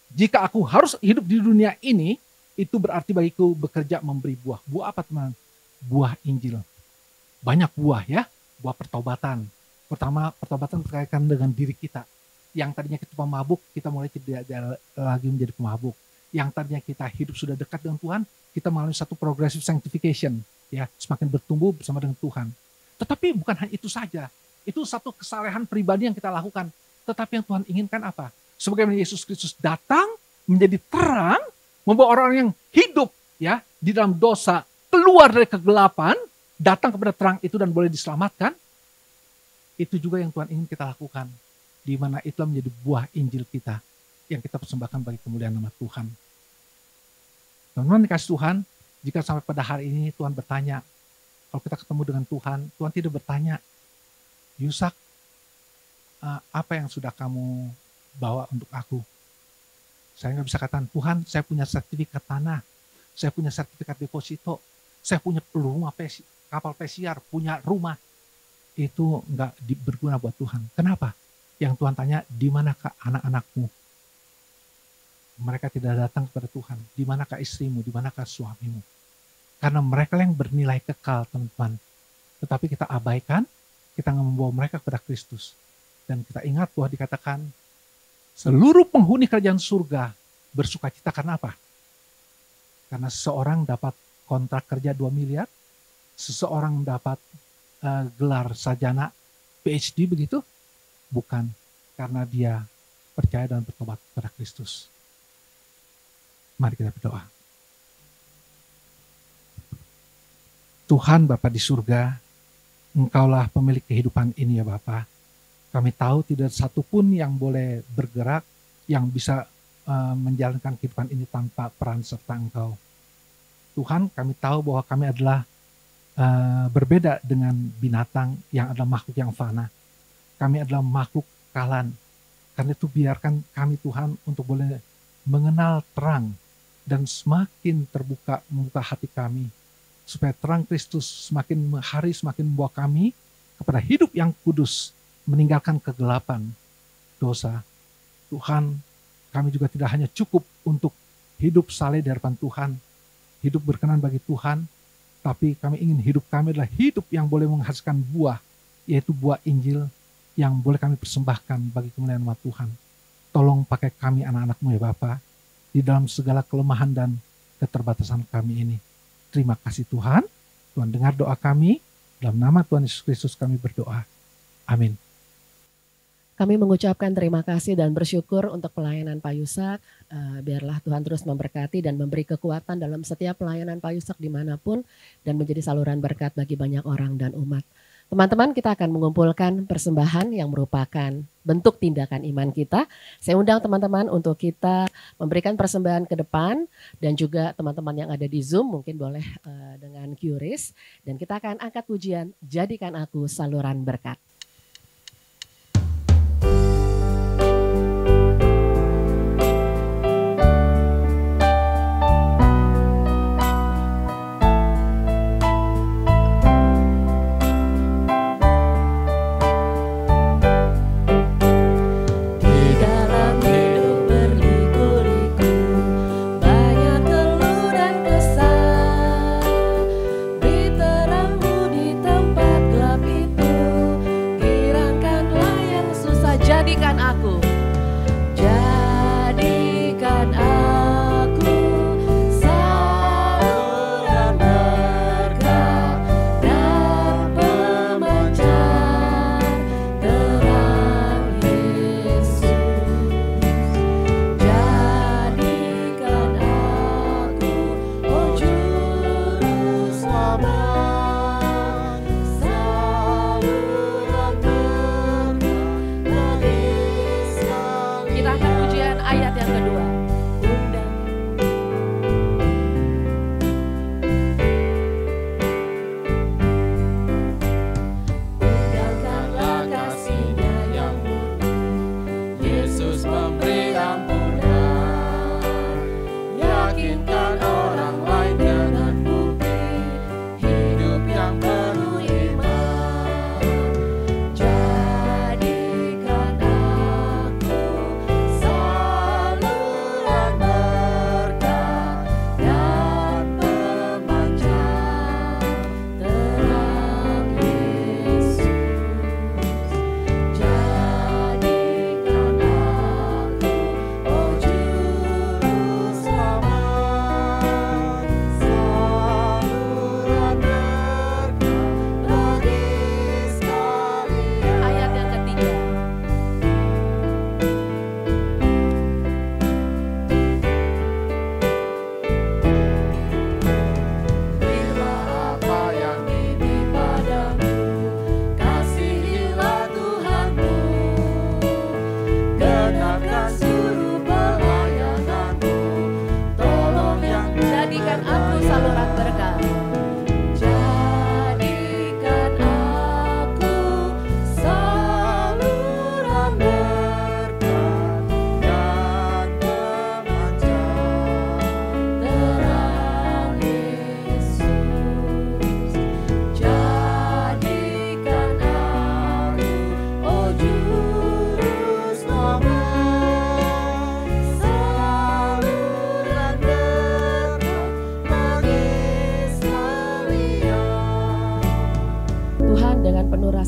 jika aku harus hidup di dunia ini, itu berarti bagiku bekerja memberi buah. Buah apa teman? Buah Injil. Banyak buah ya, buah pertobatan. Pertama, pertobatan berkaitan dengan diri kita. Yang tadinya kita pemabuk, kita mulai tidak lagi menjadi pemabuk. Yang tadinya kita hidup sudah dekat dengan Tuhan, kita melalui satu progressive sanctification, ya, semakin bertumbuh bersama dengan Tuhan. Tetapi bukan hanya itu saja. Itu satu kesalehan pribadi yang kita lakukan. Tetapi yang Tuhan inginkan apa? Sebagaimana Yesus Kristus datang menjadi terang, membawa orang yang hidup ya di dalam dosa, keluar dari kegelapan, datang kepada terang itu dan boleh diselamatkan. Itu juga yang Tuhan ingin kita lakukan. Di mana itulah menjadi buah Injil kita yang kita persembahkan bagi kemuliaan nama Tuhan. Teman-teman dikasih Tuhan, jika sampai pada hari ini Tuhan bertanya, kalau kita ketemu dengan Tuhan, Tuhan tidak bertanya, Yusak, apa yang sudah kamu bawa untuk aku? Saya nggak bisa katakan, Tuhan, saya punya sertifikat tanah, saya punya sertifikat deposito, saya punya rumah kapal pesiar, punya rumah. Itu nggak berguna buat Tuhan. Kenapa? Yang Tuhan tanya, di manakah anak-anakmu? Mereka tidak datang kepada Tuhan. Di manakah istrimu? Di manakah suamimu? Karena mereka yang bernilai kekal, teman-teman. Tetapi kita abaikan, kita nggak membawa mereka kepada Kristus. Dan kita ingat bahwa dikatakan, seluruh penghuni kerajaan surga bersukacita karena apa? Karena seseorang dapat kontrak kerja 2 miliar, seseorang dapat gelar sarjana PhD begitu, bukan karena dia percaya dan bertobat kepada Kristus. Mari kita berdoa. Tuhan Bapa di surga, Engkaulah pemilik kehidupan ini ya Bapa. Kami tahu tidak satupun yang boleh bergerak, yang bisa menjalankan kehidupan ini tanpa peran serta Engkau. Tuhan, kami tahu bahwa kami adalah berbeda dengan binatang yang adalah makhluk yang fana. Kami adalah makhluk kalan. Karena itu biarkan kami Tuhan untuk boleh mengenal terang dan semakin membuka hati kami. Supaya terang Kristus semakin hari semakin membawa kami kepada hidup yang kudus, meninggalkan kegelapan dosa. Tuhan, kami juga tidak hanya cukup untuk hidup saleh di hadapan Tuhan, hidup berkenan bagi Tuhan, tapi kami ingin hidup kami adalah hidup yang boleh menghasilkan buah, yaitu buah Injil yang boleh kami persembahkan bagi kemuliaan nama Tuhan. Tolong pakai kami anak-anak-Mu ya Bapa, di dalam segala kelemahan dan keterbatasan kami ini. Terima kasih Tuhan, Tuhan dengar doa kami, dalam nama Tuhan Yesus Kristus kami berdoa. Amin. Kami mengucapkan terima kasih dan bersyukur untuk pelayanan Pak Yusak. Biarlah Tuhan terus memberkati dan memberi kekuatan dalam setiap pelayanan Pak Yusak dimanapun dan menjadi saluran berkat bagi banyak orang dan umat. Teman-teman, kita akan mengumpulkan persembahan yang merupakan bentuk tindakan iman kita. Saya undang teman-teman untuk kita memberikan persembahan ke depan dan juga teman-teman yang ada di Zoom mungkin boleh dengan QRIS. Dan kita akan angkat pujian, jadikan aku saluran berkat.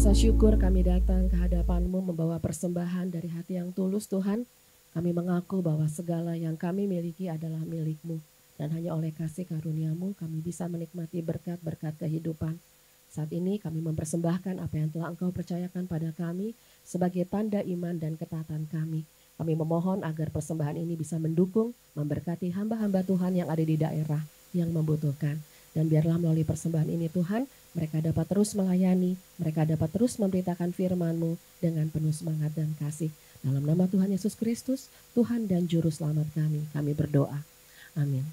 rasa syukur kami datang ke hadapan-Mu membawa persembahan dari hati yang tulus Tuhan. Kami mengaku bahwa segala yang kami miliki adalah milik-Mu. Dan hanya oleh kasih karunia-Mu kami bisa menikmati berkat-berkat kehidupan. Saat ini kami mempersembahkan apa yang telah Engkau percayakan pada kami sebagai tanda iman dan ketaatan kami. Kami memohon agar persembahan ini bisa mendukung, memberkati hamba-hamba Tuhan yang ada di daerah yang membutuhkan. Dan biarlah melalui persembahan ini Tuhan, mereka dapat terus melayani, mereka dapat terus memberitakan firman-Mu dengan penuh semangat dan kasih. Dalam nama Tuhan Yesus Kristus, Tuhan dan Juru Selamat kami berdoa. Amin.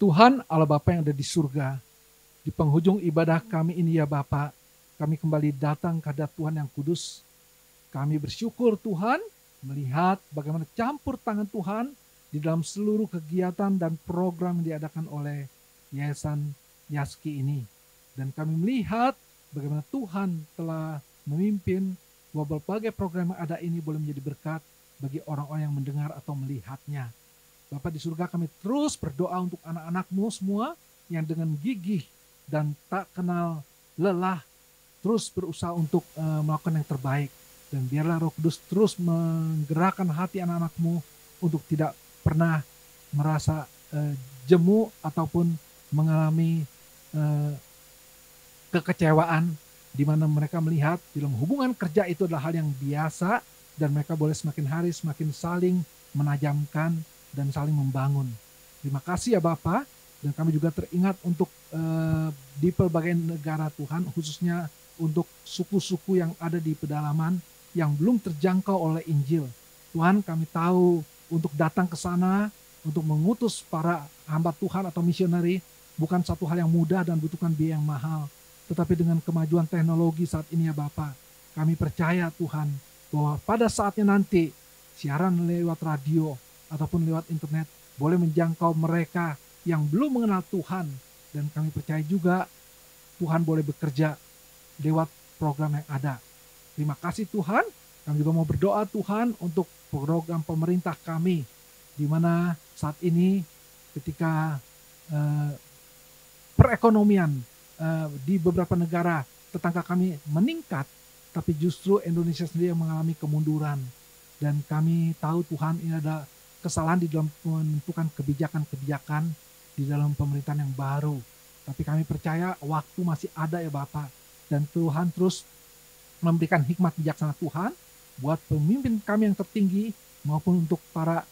Tuhan Allah Bapa yang ada di surga, di penghujung ibadah kami ini ya Bapa, kami kembali datang ke hadapan Tuhan yang kudus. Kami bersyukur Tuhan melihat bagaimana campur tangan Tuhan di dalam seluruh kegiatan dan program yang diadakan oleh Yayasan Yaski ini. Dan kami melihat bagaimana Tuhan telah memimpin bahwa berbagai program yang ada ini boleh menjadi berkat bagi orang-orang yang mendengar atau melihatnya. Bapa di surga, kami terus berdoa untuk anak-anak-Mu semua yang dengan gigih dan tak kenal lelah terus berusaha untuk melakukan yang terbaik. Dan biarlah Roh Kudus terus menggerakkan hati anak-anak-Mu untuk tidak pernah merasa jemu ataupun mengalami kekecewaan, di mana mereka melihat dalam hubungan kerja itu adalah hal yang biasa dan mereka boleh semakin hari semakin saling menajamkan dan saling membangun. Terima kasih ya Bapa, dan kami juga teringat untuk di berbagai negara Tuhan, khususnya untuk suku-suku yang ada di pedalaman yang belum terjangkau oleh Injil. Tuhan, kami tahu untuk datang ke sana, untuk mengutus para hamba Tuhan atau misioneri bukan satu hal yang mudah dan butuhkan biaya yang mahal. Tetapi dengan kemajuan teknologi saat ini ya Bapa, kami percaya Tuhan bahwa pada saatnya nanti siaran lewat radio ataupun lewat internet boleh menjangkau mereka yang belum mengenal Tuhan. Dan kami percaya juga Tuhan boleh bekerja lewat program yang ada. Terima kasih Tuhan. Kami juga mau berdoa Tuhan untuk program pemerintah kami, di mana saat ini ketika perekonomian di beberapa negara tetangga kami meningkat, tapi justru Indonesia sendiri yang mengalami kemunduran. Dan kami tahu Tuhan ini ada kesalahan di dalam menentukan kebijakan-kebijakan di dalam pemerintahan yang baru. Tapi kami percaya waktu masih ada ya Bapak. Dan Tuhan terus memberikan hikmat bijaksana Tuhan buat pemimpin kami yang tertinggi maupun untuk para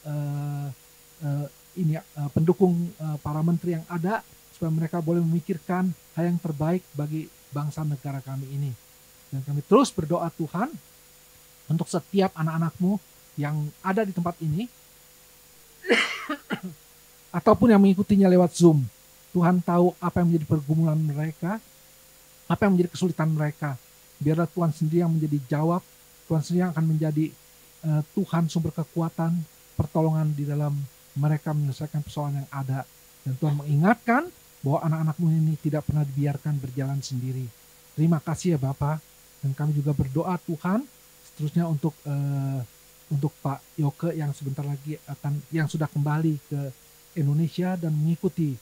pendukung para menteri yang ada, supaya mereka boleh memikirkan hal yang terbaik bagi bangsa negara kami ini. Dan kami terus berdoa Tuhan untuk setiap anak-anak-Mu yang ada di tempat ini ataupun yang mengikutinya lewat Zoom. Tuhan tahu apa yang menjadi pergumulan mereka, apa yang menjadi kesulitan mereka. Biarlah Tuhan sendiri yang menjadi jawab, Tuhan sendiri yang akan menjadi Tuhan sumber kekuatan, pertolongan di dalam mereka menyelesaikan persoalan yang ada. Dan Tuhan mengingatkan bahwa anak-anak-Mu ini tidak pernah dibiarkan berjalan sendiri. Terima kasih ya Bapak. Dan kami juga berdoa Tuhan seterusnya untuk Pak Yoke yang sebentar lagi yang sudah kembali ke Indonesia dan mengikuti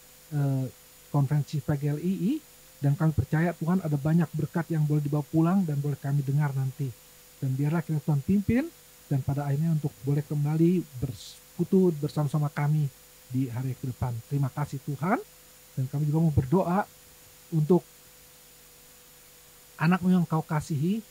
konferensi PGLII. Dan kami percaya Tuhan ada banyak berkat yang boleh dibawa pulang dan boleh kami dengar nanti. Dan biarlah kita Tuhan pimpin dan pada akhirnya untuk boleh kembali bersekutu bersama-sama kami di hari ke depan. Terima kasih Tuhan. Dan kami juga mau berdoa untuk anak-Mu yang Kau kasihi,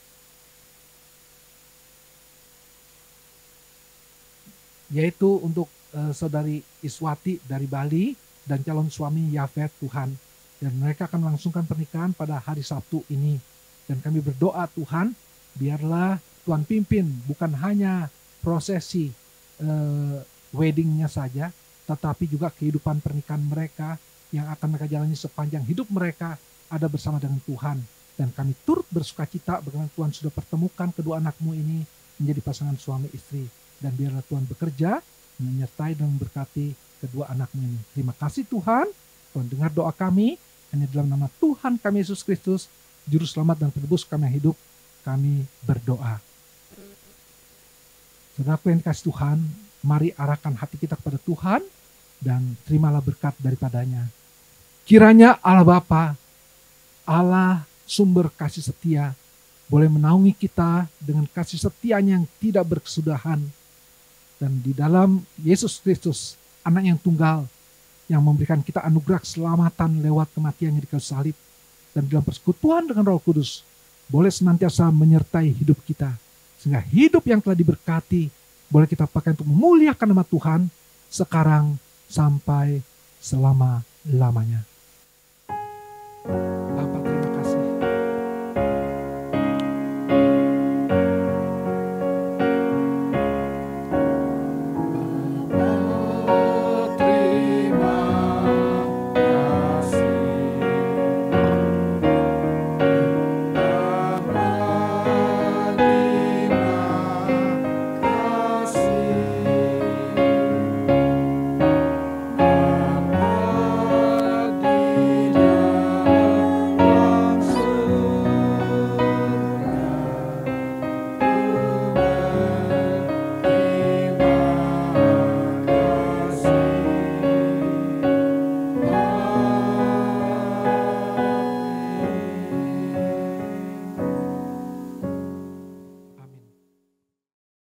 yaitu untuk saudari Iswati dari Bali dan calon suami Yafet Tuhan. Dan mereka akan melangsungkan pernikahan pada hari Sabtu ini. Dan kami berdoa Tuhan, biarlah Tuhan pimpin bukan hanya prosesi weddingnya saja, tetapi juga kehidupan pernikahan mereka yang akan mereka jalani sepanjang hidup mereka ada bersama dengan Tuhan. Dan kami turut bersukacita bagaimana Tuhan sudah pertemukan kedua anak-Mu ini menjadi pasangan suami istri. Dan biarlah Tuhan bekerja, menyertai dan memberkati kedua anak-Mu ini. Terima kasih Tuhan, Tuhan dengar doa kami, hanya dalam nama Tuhan kami Yesus Kristus, Juru Selamat dan Penebus kami yang hidup, kami berdoa. Saudaraku yang dikasih Tuhan, mari arahkan hati kita kepada Tuhan, dan terimalah berkat daripadanya. Kiranya Allah Bapa, Allah sumber kasih setia, boleh menaungi kita dengan kasih setianya yang tidak berkesudahan. Dan di dalam Yesus Kristus, anak yang tunggal, yang memberikan kita anugerah keselamatan lewat kematiannya di kayu salib. Dan dalam persekutuan dengan Roh Kudus, boleh senantiasa menyertai hidup kita. Sehingga hidup yang telah diberkati, boleh kita pakai untuk memuliakan nama Tuhan, sekarang sampai selama-lamanya.